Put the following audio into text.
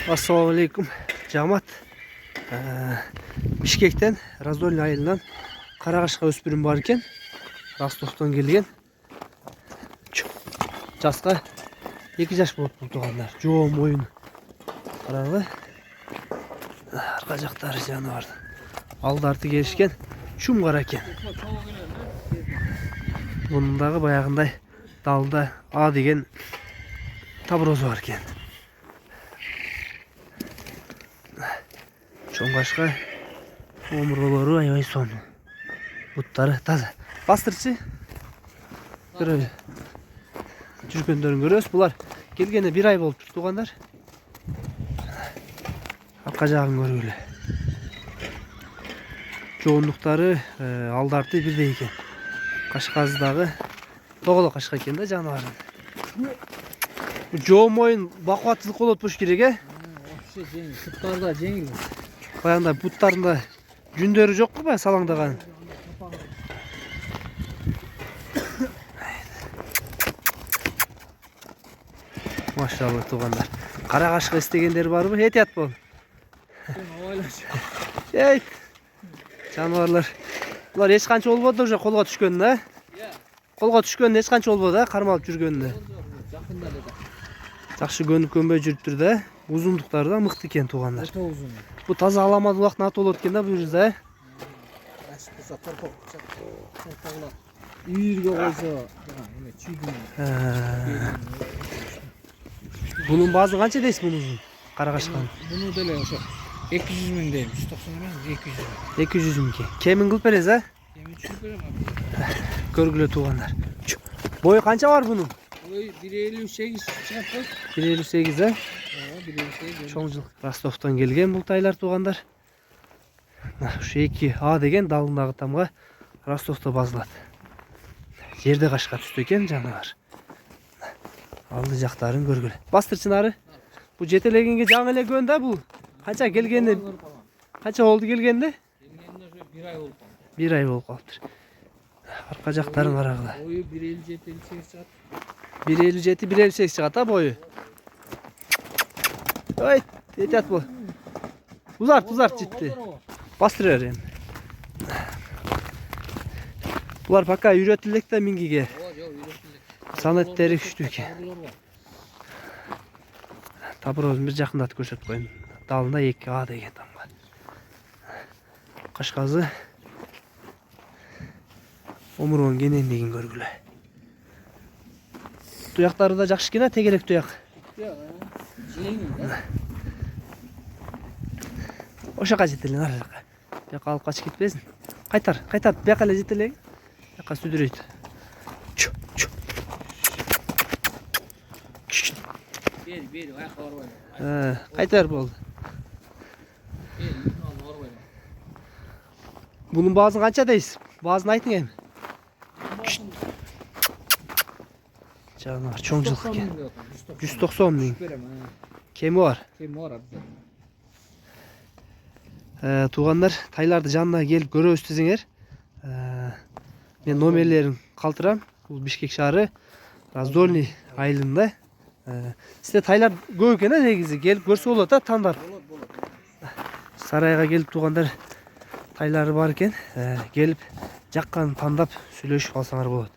Assalamu alaikum Camat. Bişkek'ten Razdolni ayылынан Karakaşka өспүрүм бар екен. Ростовтан келген. Жасқа 2 жаш болуп туугандар. Жоо мойын карагы. Арка жактары жаныбар. Алды арты келишкен. Шум кара экен. Мундагы баягындай далда А деген таброз бар екен. Çoңғашқа омырғылары аябай сон. Бұттары таза. Бастырчы. Жүргендерін көрөсүз. Бұлар келгені 1 ай болып тұр туғандар. Арқа жағын көргілі. Жоғындықтары алдарты бірдей екен. Қашқазыдағы тоғылы қашқа екен да жануардың. Жоо мойын бақуаттылық болот болуш керек, е? Шыптарда жеңіл. Баяғында бұттарында жүндері жоқ қой, баяғы салаңдаған. Машалла туғандар. Қарағашқа істегендер бар ма? Етият бол. Ей, жануарлар. Бұлар ешқанша олбады уже қолға түшкеніне. Қолға түшкеніне ешқанша олбады, қармалып жүргеніне. Жақшы көніп көнбей жүріп тұрды. Uzunduqları da mıқты екен туғандар. Bu таза аламады уақытын аты олып екен да бұл жерде. Үйірге қойса, Bunun bazı қанша дейсіз бұның Қарақашқан? Бұны дәле ошо 200 мың дейм, 190 емес 200 мың. 200 мың ке. Кемін қылып бересіз, а? Кемін түсіп берем. Көргілі туғандар. Бойы қанша бар бұның? Ой, 1.58 шығып қой. 1.58, а? 1.58. Çoğunluk Rostov'tan gelgen bu taylar tuğanlar. Şu 2A деген dalındağı tamga Rostov'ta bazıladı. Yerde kaşka düştü eken canavar. Aldı jaktарын көрgülü. Bastır çınarı. Bu jetelegenge жаңы эле көн да bu. Kança gelgende? Kança oldu gelgende? Gelgende 1 ay oldu. 1 ay oldu kaldır. Arka jaktарын karagıla. Boyu 1.57 çıkat. 1.57 1.58 çıkat ha boyu. Oy, ehtiyat bol. Uzart ciddi. Bastırıyor yani. Bular paka üretildik de mingiге. Sanatları küçtü ki. Tabrozun bir жақындатып көрсөтүп коюн. Далында 2A деген там бар. Кашказы омургон кенендигин көргүлө. Туяктары да жакшы экен, тегерек туяк. Ошака жетелен ар жака. Бияка алып качып кетпесин. Кайтар, бияка эле жетелең. Бияка сүдүрөйт. Бери, аяққа барбай. Кайтар болду. Bunun bazı kança дейсіз? Bazını айтың эми. Жанар, чоңжылык экен. 190 мың. Кеми бар. Туғандар, тайларды жанына келіп көрөбүз десеңер. Мен номерлерин калтырам. Бул Бишкек шаары Раздольни айылында. Сизде тайлар көп экен, негизи келип көрсө болот да, тандап. Сарайга келип туғандар тайлары бар экен. Келип жаккан тандап сүйлөшүп алсаңар болот.